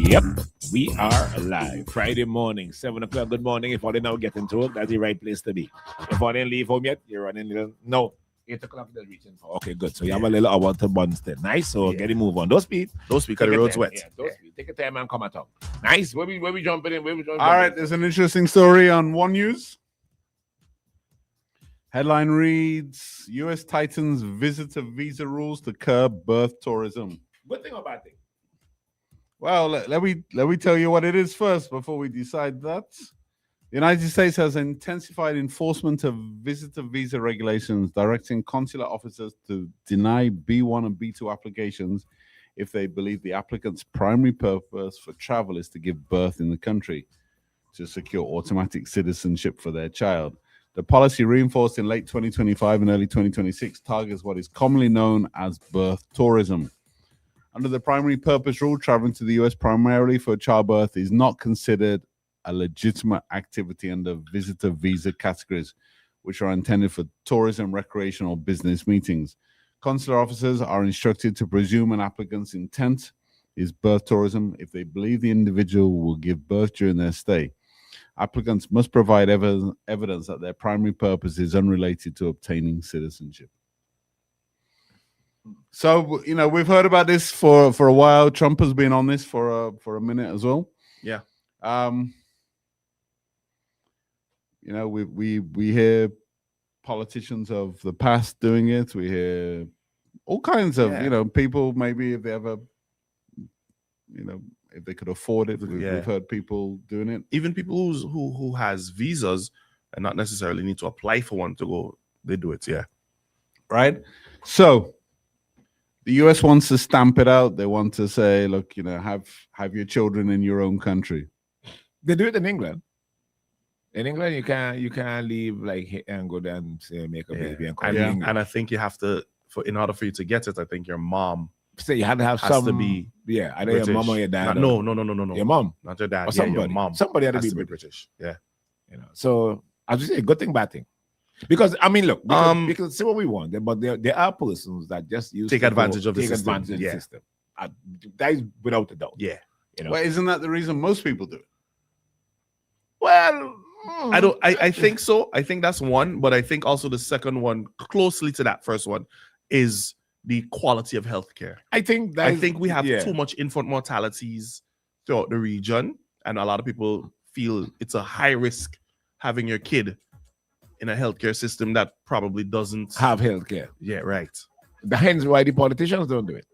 Yep, we are alive. Friday morning, 7 o'clock. Good morning. If all they now get into work, that's the right place to be. If all didn't leave home yet, you're running little. No, 8 o'clock they're reaching for. Okay, good. So you have a little hour to bun still. Nice. So get it move on. Don't speed. Because the road's wet. Yeah, don't speed. Take your time and come at all. Nice. Where we jumping in? All right, there's an interesting story on One News. Headline reads: U.S. tightens visitor visa rules to curb birth tourism. Good thing or bad thing? Well, let me tell you what it is first before we decide that. The United States has intensified enforcement of visitor visa regulations, directing consular officers to deny B1 and B2 applications if they believe the applicant's primary purpose for travel is to give birth in the country to secure automatic citizenship for their child. The policy, reinforced in late 2025 and early 2026, targets what is commonly known as birth tourism. Under the primary purpose rule, traveling to the U.S. primarily for childbirth is not considered a legitimate activity under visitor visa categories, which are intended for tourism, recreation, or business meetings. Consular officers are instructed to presume an applicant's intent is birth tourism if they believe the individual will give birth during their stay. Applicants must provide evidence that their primary purpose is unrelated to obtaining citizenship. So, we've heard about this for a while. Trump has been on this for a minute as well. Yeah. We hear politicians of the past doing it. We hear all kinds of, people, maybe if they ever, if they could afford it. We've heard people doing it. Even people who has visas and not necessarily need to apply for one to go, they do it. Yeah. Right. So the US wants to stamp it out. They want to say, look, have your children in your own country. They do it in England. In England, you can't leave and go there and say make a baby and come. And I think you have to, in order for you to get it, I think your mom. So you have to have has to be either your mom or your dad. No. Your mom, not your dad. Or somebody. Your mom. Somebody had has to be British. Yeah. So I just say good thing, bad thing. Because I mean, look, we can say what we want, but there are persons that just take advantage of the system. Advantage of the system. That is without a doubt. Yeah. Well, isn't that the reason most people do it? Well, I think so. I think that's one, but I think also the second one, closely to that first one, is the quality of healthcare. I think we have too much infant mortalities throughout the region, and a lot of people feel it's a high risk having your kid in a healthcare system that probably doesn't have healthcare. Yeah, right. Hence why the politicians don't do it.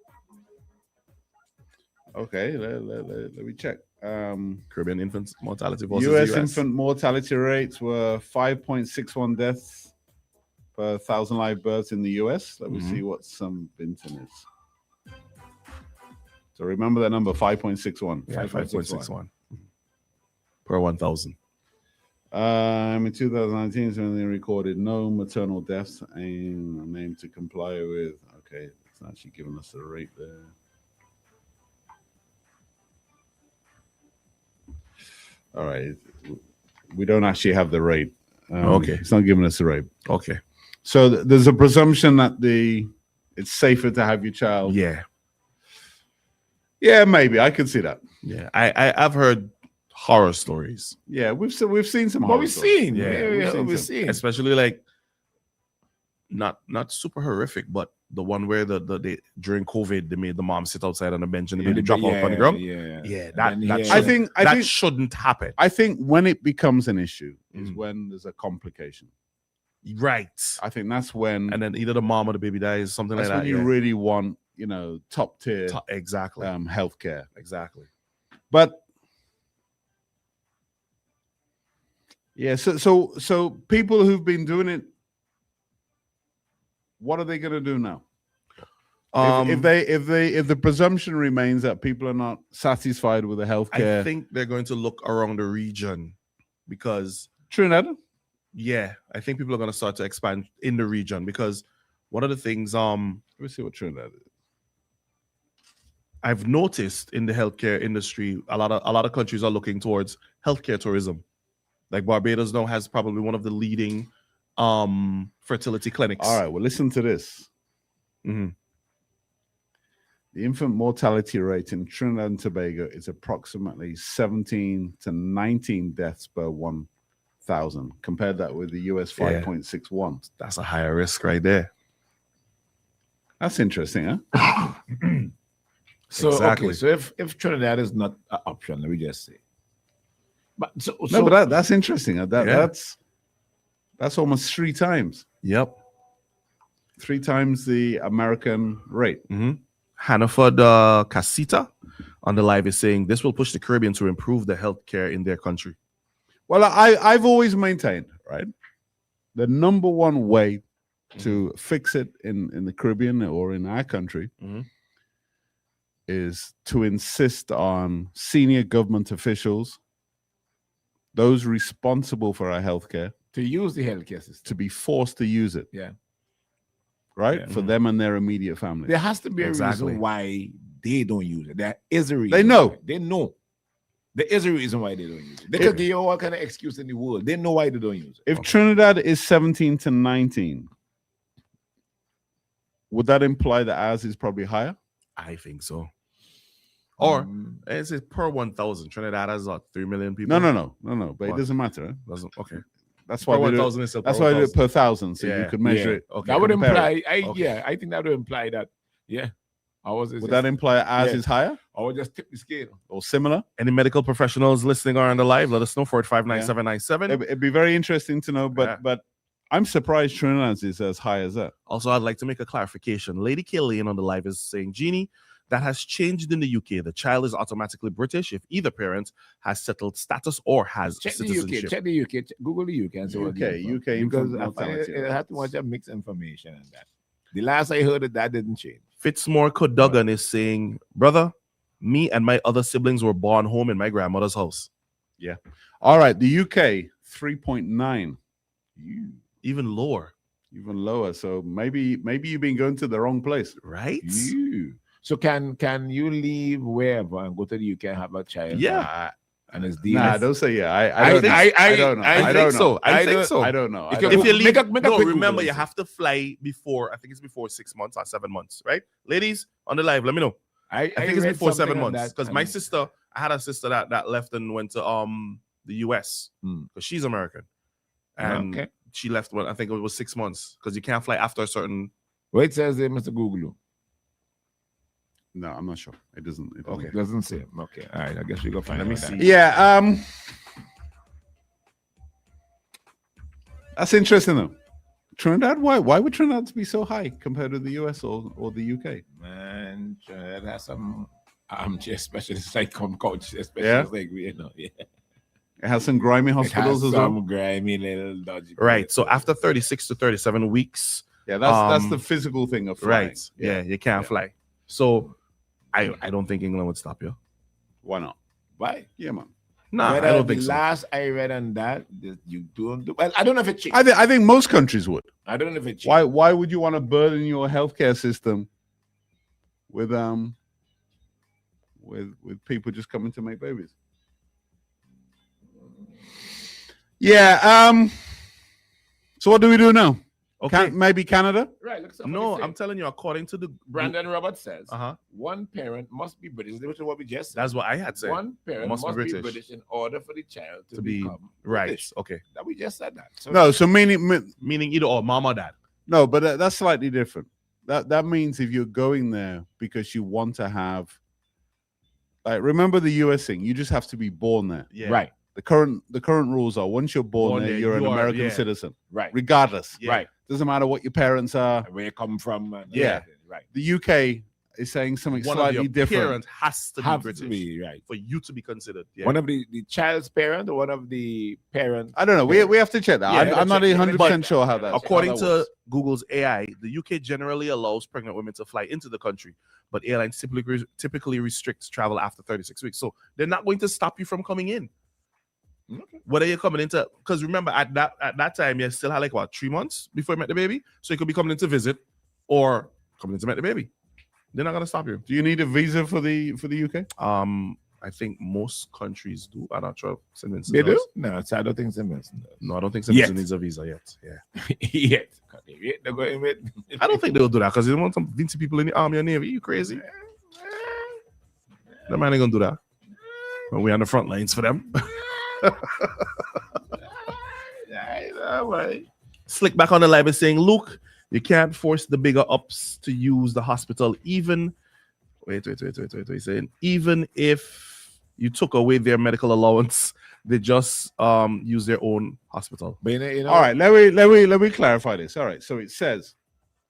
Okay, let me check. Caribbean infant mortality versus U.S. infant mortality rates were 5.61 deaths per 1,000 live births in the U.S. Let me see what some Binton is. So remember that number, 5.61. Yeah, 5.61 per 1,000. In 2019, so they recorded no maternal deaths and a name to comply with. Okay, it's actually giving us the rate there. All right, we don't actually have the rate. Okay, it's not giving us the rate. Okay, so there's a presumption that it's safer to have your child. Yeah, maybe I could see that. Yeah, I've heard horror stories. Yeah, we've seen some. What we've seen, we've seen, especially like not super horrific, but the one where they during COVID they made the mom sit outside on the bench and the baby drop off on the ground. That shouldn't happen. I think when it becomes an issue is when there's a complication. Right. I think that's when, and then either the mom or the baby dies, something like that. That's when you really want, top tier, exactly, healthcare. Exactly. But yeah, so people who've been doing it, what are they going to do now? If the presumption remains that people are not satisfied with the healthcare, I think they're going to look around the region because Trinidad. Yeah, I think people are going to start to expand in the region because one of the things. Let me see what Trinidad is. I've noticed in the healthcare industry, a lot of countries are looking towards healthcare tourism. Like Barbados now has probably one of the leading fertility clinics. All right, well, listen to this. The infant mortality rate in Trinidad and Tobago is approximately 17 to 19 deaths per 1,000. Compared that with the US 5.61. That's a higher risk right there. That's interesting, huh? So Exactly. okay, so if Trinidad is not an option, let me just say. But No, but that's interesting. That's almost 3 times. Yep. 3 times the American rate. Mm-hmm. Hannaford Casita on the live is saying this will push the Caribbean to improve the healthcare in their country. Well, I've always maintained, right, the number one way to fix it in the Caribbean or in our country is to insist on senior government officials, those responsible for our healthcare, to use the healthcare system, to be forced to use it. Yeah. Right? Yeah. For them and their immediate families. There has to be a Exactly. reason why they don't use it. There is a reason. They know. why. They know. There is a reason why they don't use it. They could give you all kind of excuse in the world. They know why they don't use it. If Trinidad is 17 to 19, would that imply that ours is probably higher? I think so. Or it's per 1,000. Trinidad has 3 million people. No. But What? it doesn't matter. Huh? Doesn't, okay. That's Per why they do it. 1,000 is still That's per why I do it 1,000. per 1,000, so you Yeah. could measure Yeah. it. Okay. That would compare imply, Okay. I think that would imply that, Would that imply ours Yeah. is higher I would just tip the scale. or similar? Any medical professionals listening or on the live, let us know. 4859797. It'd be very interesting to know, but I'm surprised Trinidad's is as high as that. Also, I'd like to make a clarification. Lady Killian on the live is saying, Jeannie, that has changed in the UK. The child is automatically British if either parent has settled status or has Check the citizenship. UK. Check the UK. Google the UK and see what UK because infant I find mortality. it has too much of mixed information and that. The last I heard of that didn't change. Fitzmore Kodogan is saying, brother, me and my other siblings were born home in my grandmother's house. All right, the UK 3.9, Even lower, even lower. So maybe you've been going to the wrong place. right? So can you leave wherever and go to the UK and have a child? Yeah. And it's Nah, deemed. don't say yeah. I I don't think- know. I don't know. I think so. I think so. I don't know. I If don't If know. you leave, Make a no, quick remember Google. you have to fly before. I think it's before 6 months or 7 months, right? Ladies on the live, let me know. I think it's read before something 7 on months that, because and my sister, I had a sister that left and went to the US because she's American, and Okay. she left when I think it was 6 months because you can't fly after a certain. Well, it says there, Mr. Google. No, I'm not sure. It doesn't. Okay, it doesn't say. Okay, all right. I guess we go find. Let me out see. that. Yeah. That's interesting though. Trinidad, why would Trinidad be so high compared to the US or the UK? Man, Trinidad has some armchair specialists like coach specialists Yeah? like we, yeah. It has some grimy It hospitals has as well. some grimy little dodgy. Right. So places. after 36 to 37 weeks, Yeah, that's Um, the physical thing of flying. right? Yeah, you can't fly. So I don't think England would stop you. Why not? Why? Yeah, man. No, I Whether don't the think so. last I read on that, you don't do. Well, I don't know if it changed. I think most countries would. I don't know if it changed. Why would you want to burden your healthcare system with people just coming to make babies? Yeah. So what do we do now? Okay. Maybe Canada? Right. Look, No, I'm telling you, according to the Brandon Roberts says Uh-huh. one parent must be British. Which is what we just said. That's what I had said. One parent Must must, be be British. British in order for the child to To be become Right. British. Okay. That we just said that. So No. So meaning Meaning either or mom or dad. no, but that's slightly different. That means if you're going there because you want to have, like, remember the US thing, you just have to be born there. Yeah. right, The current rules are once you're born there, you're an you are- American yeah. citizen, right, regardless. Yeah. right. Doesn't matter what your parents are. Where you come from? And Yeah. everything, right. The UK is saying something One of slightly your different. parents has to be Have British to be right. for you to be considered. Yeah. One of the child's parent or one of the parents. I don't know. We have to check that. Yeah, I'm not check- 100% sure how that. According how that to works. Google's AI, the UK generally allows pregnant women to fly into the country, but airlines typically restrict travel after 36 weeks. So they're not going to stop you from coming in. Okay. Whether you're coming into, because remember at that time you still had like what 3 months before you met the baby, so you could be coming in to visit or coming in to meet the baby. They're not gonna stop you. Do you need a visa for the UK? I think most countries do. I'm not sure if St. Vincent They do? does. No, so I don't think St. Vincent does. No, I don't think St. Yet. Vincent needs a visa yet. Yeah, Yet. Okay, they're going with. I don't think they'll do that because they want some Vinci people in the army or navy. You crazy? The man ain't gonna do that. But we on the front lines for them. Slick back on the live is saying, Luke, you can't force the bigger ups to use the hospital. Even wait. He's saying even if you took away their medical allowance, they just use their own hospital. But you know, All right, let me clarify this. All right, so it says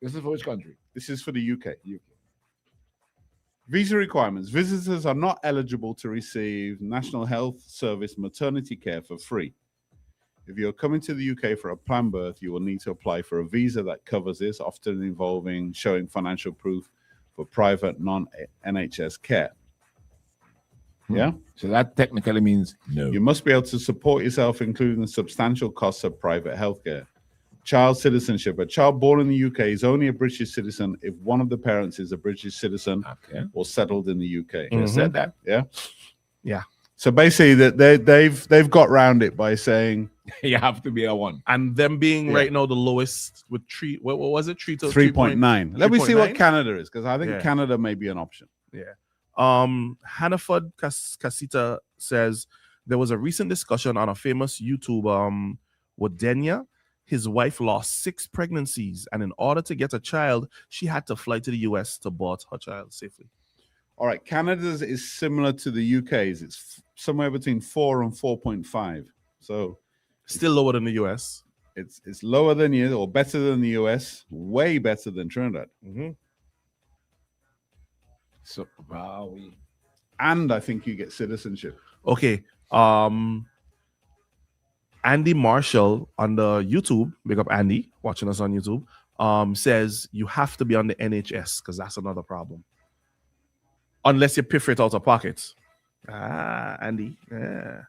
this is for which country? this is for the UK. Visa requirements. Visitors are not eligible to receive National Health Service maternity care for free. If you're coming to the UK for a planned birth, you will need to apply for a visa that covers this, often involving showing financial proof for private non-NHS care. Yeah? So that technically means no. You must be able to support yourself, including the substantial costs of private healthcare. Child citizenship. A child born in the UK is only a British citizen if one of the parents is a British citizen or settled in the UK. You said that. Yeah? Yeah. So basically, that they've got round it by saying You have to be a one. And them being right now the lowest with three. What was it? 3.9. Let me see what 3.9? Canada is, because I think Canada may be an option. Yeah. Hannaford Casita says there was a recent discussion on a famous YouTube Wadenia. His wife lost 6 pregnancies, and in order to get a child, she had to fly to the US to abort her child safely. All right, Canada's is similar to the UK's. It's somewhere between 4 and 4.5. So still lower than the US. It's lower than you, or better than the US, way better than Trinidad. So wow. And I think you get citizenship. Okay. Andy Marshall on the YouTube, big up Andy, watching us on YouTube, says you have to be on the NHS because that's another problem. Unless you pay for it out of pocket. Andy. Yeah.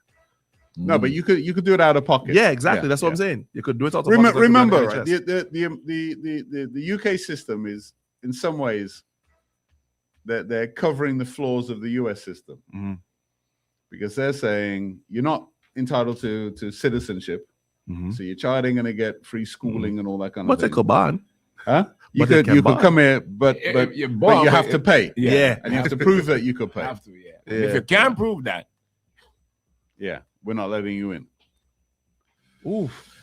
No, but you could do it out of pocket. Yeah, exactly. That's what I'm saying. You could do it out of pocket. Remember, right, the UK system is in some ways they're covering the flaws of the US system because they're saying you're not entitled to citizenship, so your child ain't gonna get free schooling and all that kind of thing. But they could ban. Huh? You could come here, but you have to pay. Yeah. And you have to prove that you could pay. Have to, yeah. If you can't prove that, we're not letting you in. Oof.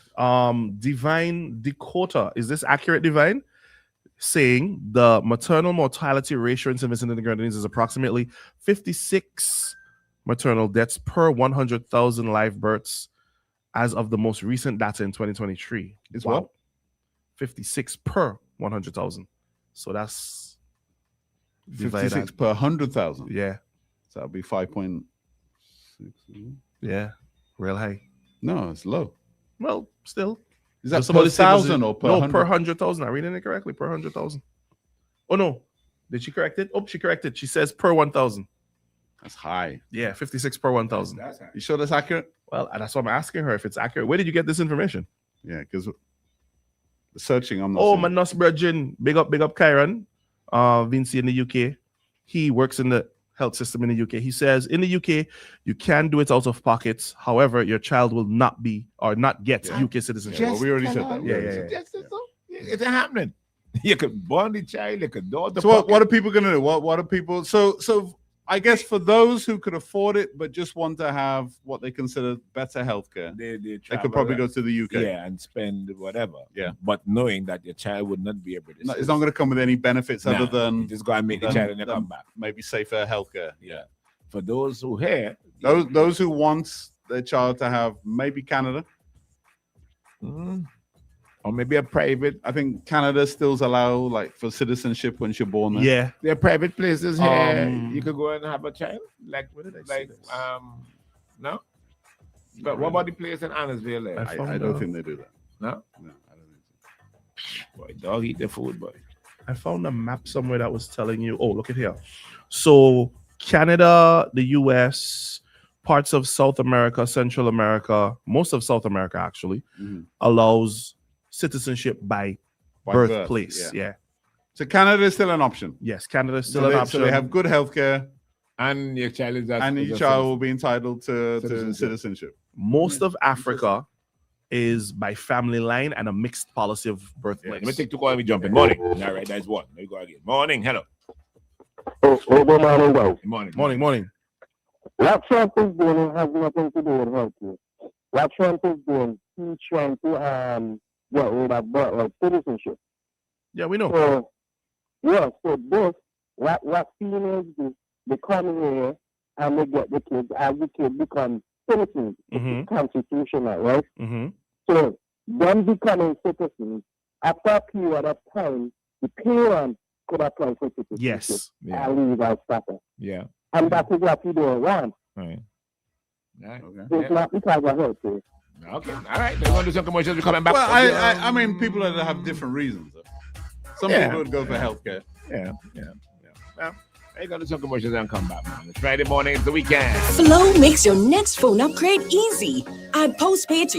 Divine Dakota. Is this accurate, Divine? Saying the maternal mortality ratio in St. Vincent and the Grenadines is approximately 56 maternal deaths per 100,000 live births as of the most recent data in 2023. It's what? 56 per 100,000. So that's 56 per 100,000. Yeah. So that'll be 5.6. Yeah. Real high. No, it's low. Well, still. Is that per 1,000 or per 100? No, per 100,000. I'm reading it correctly. Per 100,000. Oh, no. Did she correct it? Oh, she corrected. She says per 1,000. That's high. Yeah, 56 per 1,000. You sure that's accurate? Well, that's why I'm asking her if it's accurate. Where did you get this information? Yeah, because searching, I'm not. Oh, my Nus Virgin. Big up Kyron. Vinci in the UK. He works in the health system in the UK. He says in the UK, you can do it out of pockets. However, your child will not get UK citizenship. Well, we already said that. Yeah. It's happening. You could born the child, you could do the. So what are people gonna do? What are people? So I guess for those who could afford it but just want to have what they consider better healthcare, they could probably go to the UK. Yeah, and spend whatever. Yeah. But knowing that your child would not be able to. No, it's not going to come with any benefits other than just go and make the child and come back. Maybe safer healthcare. Yeah. For those who here. Those who want their child to have maybe Canada. Or maybe a private. I think Canada still allow like for citizenship once you're born there. Yeah. There are private places here. You could go and have a child. Like no? But what about the place in Annisville? I don't think they do that. No? No, I don't think so. Boy, dog eat the food, boy. I found a map somewhere that was telling you. Oh, look at here. So Canada, the US, parts of South America, Central America, most of South America actually allows citizenship by birthplace. Yeah. So Canada is still an option. Yes, Canada is still an option. So they have good healthcare. And your child is and your child will be entitled to citizenship. Most of Africa is by family line and a mixed policy of birthplace. Let me take 2 calls and we jump in. Morning. All right, that's one. Let me go again. Morning. Hello. Good morning, guys. Good morning. Morning. What Trump is doing has nothing to do with healthcare. What Trump is doing, he's trying to get rid of citizenship. Yeah, we know. So so this what females do, they come here and they get the kids as the kids become citizens. Mhm. It's constitutional, right? Mm-hmm. So them becoming citizens after a period of time, the parents could apply for citizenship. Yes. Yeah. And leave as status. Yeah. And that is what we don't want. Right. Right. Okay. It's not because of healthcare. Okay. All right. We're going to do some commercials. We're coming back. Well, I mean, people that have different reasons. Some Yeah. people would go for healthcare. Yeah. Well, we're going to do some commercials and come back, man. It's Friday morning. It's the weekend. Flow makes your next phone upgrade easy. Add postpaid to your